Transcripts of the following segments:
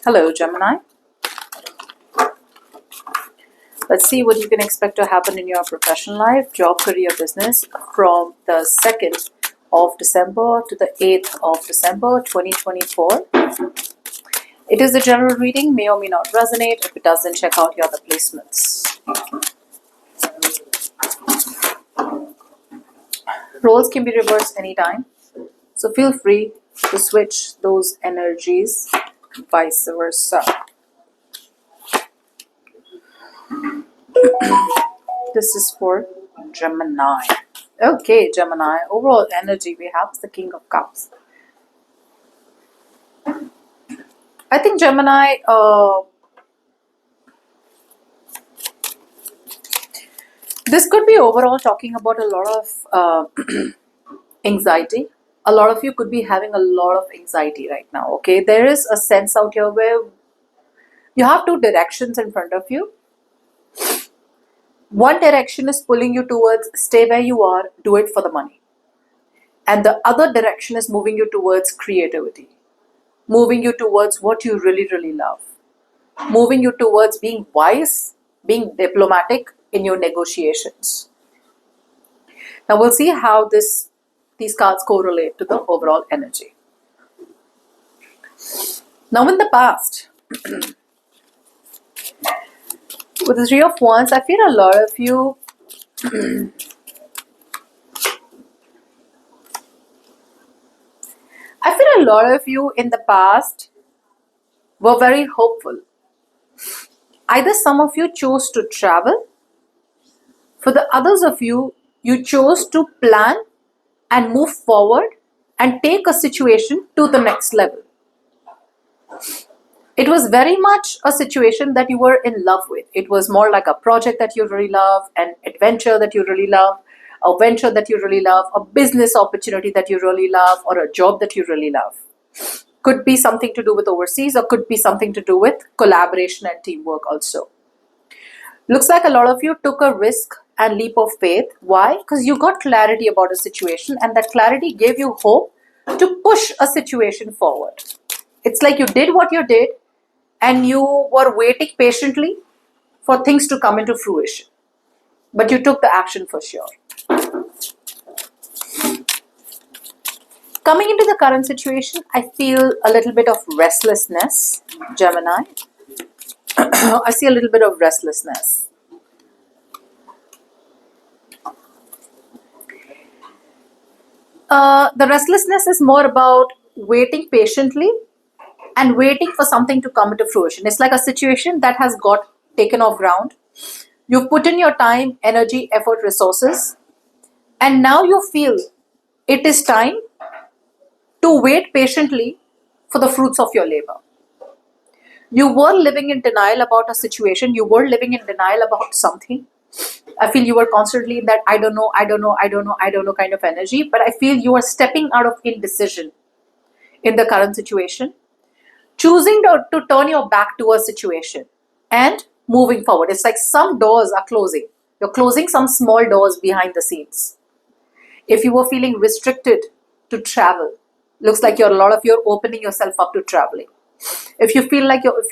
Hello, Gemini. Let's see what you can expect to happen in your professional life, job, career, business from the 2nd of December to the 8th of December 2024. It is a general reading, may or may not resonate. If it doesn't, check out your other placements. Roles can be reversed anytime, so feel free to switch those energies, vice versa. This is for Gemini. Okay, Gemini. Overall energy we have is the King of Cups. I think Gemini, this could be overall talking about a lot of anxiety. A lot of you could be having a lot of anxiety right now. Okay, there is a sense out here where you have two directions in front of you. One direction is pulling you towards stay where you are, do it for the money. And the other direction is moving you towards creativity, moving you towards what you really, really love, moving you towards being wise, being diplomatic in your negotiations. Now we'll see how these cards correlate to the overall energy. Now in the past, with the Three of Wands, I feel a lot of you in the past were very hopeful. Either some of you chose to travel, for the others of you, you chose to plan and move forward and take a situation to the next level. It was very much a situation that you were in love with. It was more like a project that you really love, an adventure that you really love, a venture that you really love, a business opportunity that you really love, or a job that you really love. Could be something to do with overseas, or could be something to do with collaboration and teamwork also. Looks like a lot of you took a risk and leap of faith. Why? Because you got clarity about a situation, and that clarity gave you hope to push a situation forward. It's like you did what you did, and you were waiting patiently for things to come into fruition. But you took the action for sure. Coming into the current situation, I feel a little bit of restlessness, Gemini. I see a little bit of restlessness. The restlessness is more about waiting patiently and waiting for something to come into fruition. It's like a situation that has got taken off ground. You've put in your time, energy, effort, resources, and now you feel it is time to wait patiently for the fruits of your labor. You were living in denial about a situation. You were living in denial about something. I feel you were constantly in that I don't know kind of energy, but I feel you are stepping out of indecision in the current situation, choosing to turn your back to a situation and moving forward. It's like some doors are closing. You're closing some small doors behind the scenes. If you were feeling restricted to travel, looks like a lot of you're opening yourself up to traveling. If you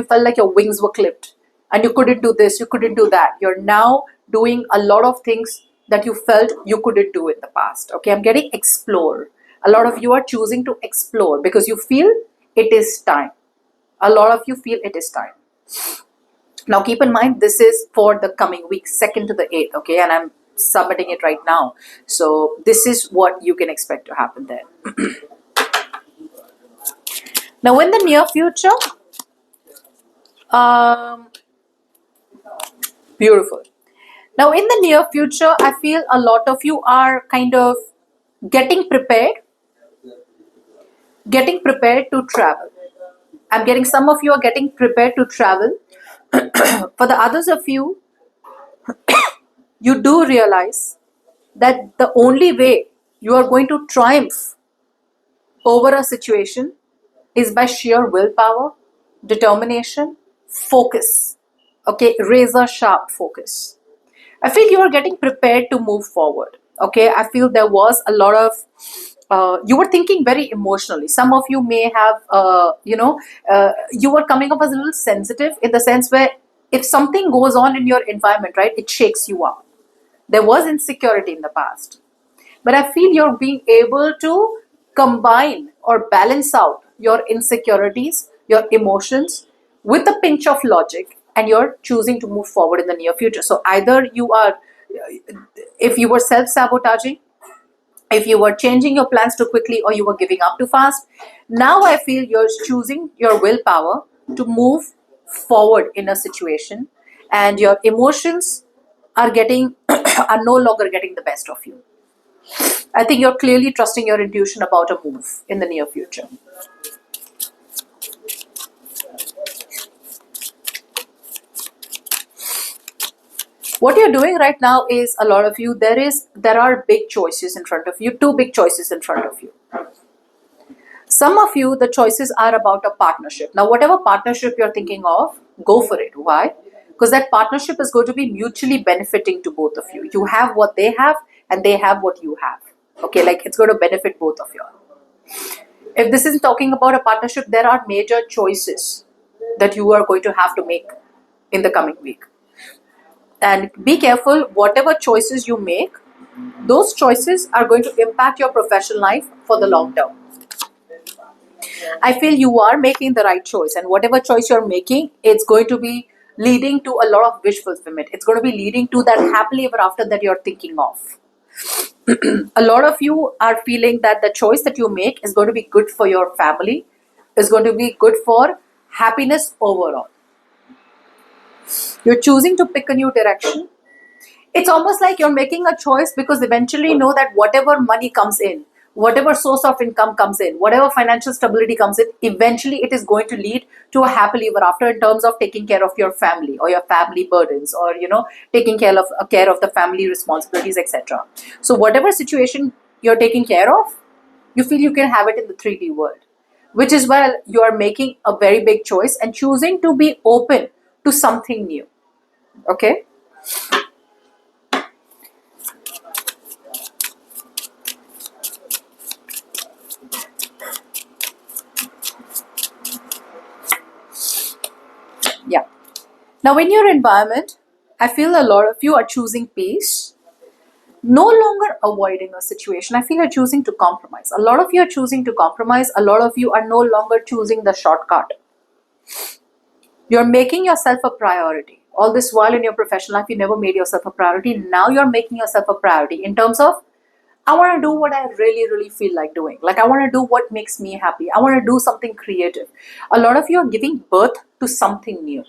felt like your wings were clipped and you couldn't do this, you couldn't do that, you're now doing a lot of things that you felt you couldn't do in the past. Okay, I'm getting explore. A lot of you are choosing to explore because you feel it is time. A lot of you feel it is time. Now keep in mind, this is for the coming week, 2nd to the 8th, okay, and I'm submitting it right now. So this is what you can expect to happen there. Now in the near future, beautiful. Now in the near future, I feel a lot of you are kind of getting prepared to travel. I'm getting some of you are getting prepared to travel. For the others of you, you do realize that the only way you are going to triumph over a situation is by sheer willpower, determination, focus. Okay, razor sharp focus. I feel you are getting prepared to move forward. Okay, I feel there was a lot of you were thinking very emotionally. Some of you may have, you were coming up as a little sensitive in the sense where if something goes on in your environment, right, it shakes you up. There was insecurity in the past, but I feel you're being able to combine or balance out your insecurities, your emotions with a pinch of logic, and you're choosing to move forward in the near future. So either you are, if you were self sabotaging, if you were changing your plans too quickly, or you were giving up too fast, now I feel you're choosing your willpower to move forward in a situation, and your emotions are getting are no longer getting the best of you. I think you're clearly trusting your intuition about a move in the near future. What you're doing right now is, a lot of you, there are big choices in front of you, two big choices in front of you. Some of you, the choices are about a partnership. Now, whatever partnership you're thinking of, go for it. Why? Because that partnership is going to be mutually benefiting to both of you. You have what they have, and they have what you have. Okay, like it's going to benefit both of you. If this isn't talking about a partnership, there are major choices that you are going to have to make in the coming week. And be careful, whatever choices you make, those choices are going to impact your professional life for the long term. I feel you are making the right choice, and whatever choice you're making, it's going to be leading to a lot of wish fulfillment. It's going to be leading to that happily ever after that you're thinking of. A lot of you are feeling that the choice that you make is going to be good for your family, is going to be good for happiness overall. You're choosing to pick a new direction. It's almost like you're making a choice because eventually you know that whatever money comes in, whatever source of income comes in, whatever financial stability comes in, eventually it is going to lead to a happily ever after in terms of taking care of your family or your family burdens, or taking care of the family responsibilities, etc. So whatever situation you're taking care of, you feel you can have it in the 3D world, which is why you are making a very big choice and choosing to be open to something new. Okay. Yeah. Now, in your environment, I feel a lot of you are choosing peace, no longer avoiding a situation. I feel you're choosing to compromise. A lot of you are choosing to compromise. A lot of you are no longer choosing the shortcut. You're making yourself a priority. All this while in your professional life, you never made yourself a priority. Now you're making yourself a priority in terms of, I want to do what I really, really feel like doing. Like, I want to do what makes me happy. I want to do something creative. A lot of you are giving birth to something new.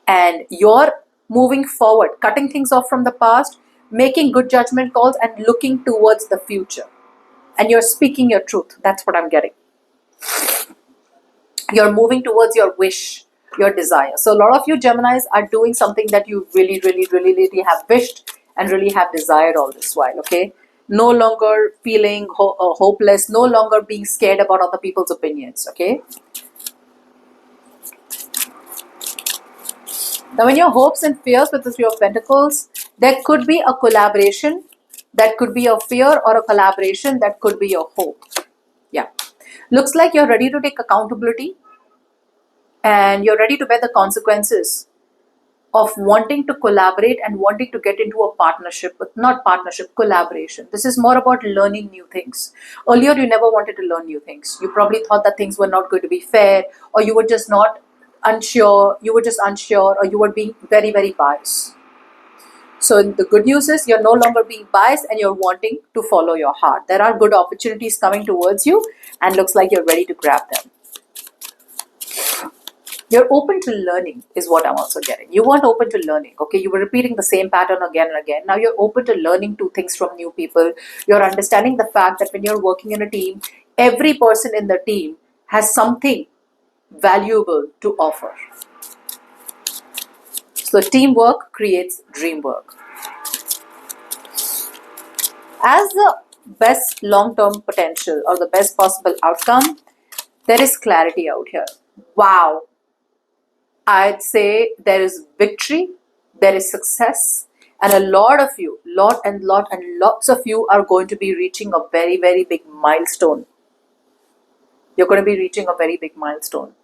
And you're moving forward, cutting things off from the past, making good judgment calls, and looking towards the future. And you're speaking your truth. That's what I'm getting. You're moving towards your wish, your desire. So a lot of you Geminis are doing something that you really, really, really, really have wished and really have desired all this while. Okay. No longer feeling hopeless, no longer being scared about other people's opinions. Okay. Now, in your hopes and fears with the Three of Pentacles, there could be a collaboration that could be your fear, or a collaboration that could be your hope. Yeah. Looks like you're ready to take accountability, and you're ready to bear the consequences of wanting to collaborate and wanting to get into a partnership, but not partnership, collaboration. This is more about learning new things. Earlier, you never wanted to learn new things. You probably thought that things were not going to be fair, or you were just not unsure, or you were being very, very biased. So the good news is you're no longer being biased, and you're wanting to follow your heart. There are good opportunities coming towards you, and looks like you're ready to grab them. You're open to learning is what I'm also getting. You weren't open to learning. Okay, you were repeating the same pattern again and again. Now you're open to learning two things from new people. You're understanding the fact that when you're working in a team, every person in the team has something valuable to offer. So teamwork creates dream work. As the best long-term potential or the best possible outcome, there is clarity out here. Wow. I'd say there is victory, there is success, And a lot of you, lots of you are going to be reaching a very, very big milestone. You're going to be reaching a very big milestone.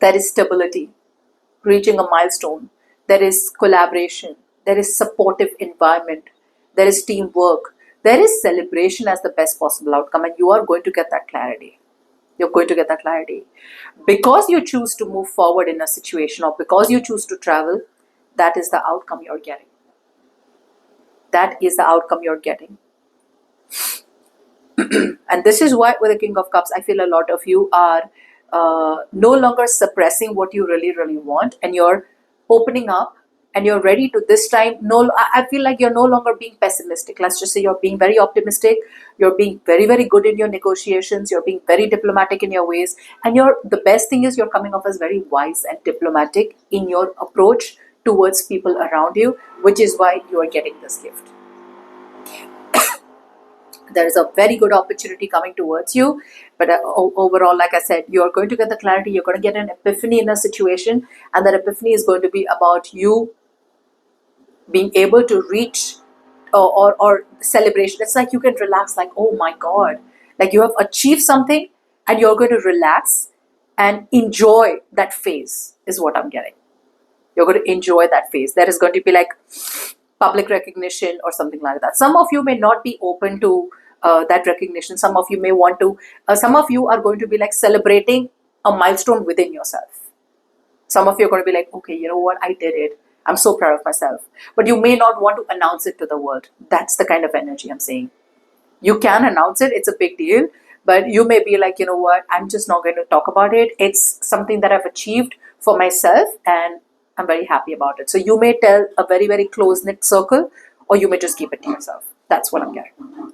There is stability, reaching a milestone. There is collaboration. There is supportive environment. There is teamwork. There is celebration as the best possible outcome, and you are going to get that clarity. You're going to get that clarity. Because you choose to move forward in a situation, or because you choose to travel, that is the outcome you're getting. That is the outcome you're getting. And this is why with the King of Cups, I feel a lot of you are no longer suppressing what you really, really want, and you're opening up, and you're ready to this time. I feel like you're no longer being pessimistic. Let's just say you're being very optimistic. You're being very, very good in your negotiations. You're being very diplomatic in your ways, and the best thing is you're coming off as very wise and diplomatic in your approach towards people around you, which is why you are getting this gift. There is a very good opportunity coming towards you, but overall, like I said, you're going to get the clarity. You're going to get an epiphany in a situation, and that epiphany is going to be about you being able to reach or celebration. It's like you can relax, like, oh my god, like you have achieved something, and you're going to relax and enjoy that phase is what I'm getting. You're going to enjoy that phase. There is going to be like public recognition or something like that. Some of you may not be open to that recognition. Some of you may want to, some of you are going to be like celebrating a milestone within yourself. Some of you are going to be like, okay, you know what, I did it. I'm so proud of myself. But you may not want to announce it to the world. That's the kind of energy I'm saying. You can announce it. It's a big deal. But you may be like, you know what, I'm just not going to talk about it. It's something that I've achieved for myself, and I'm very happy about it. So you may tell a very, very close-knit circle, or you may just keep it to yourself. That's what I'm getting.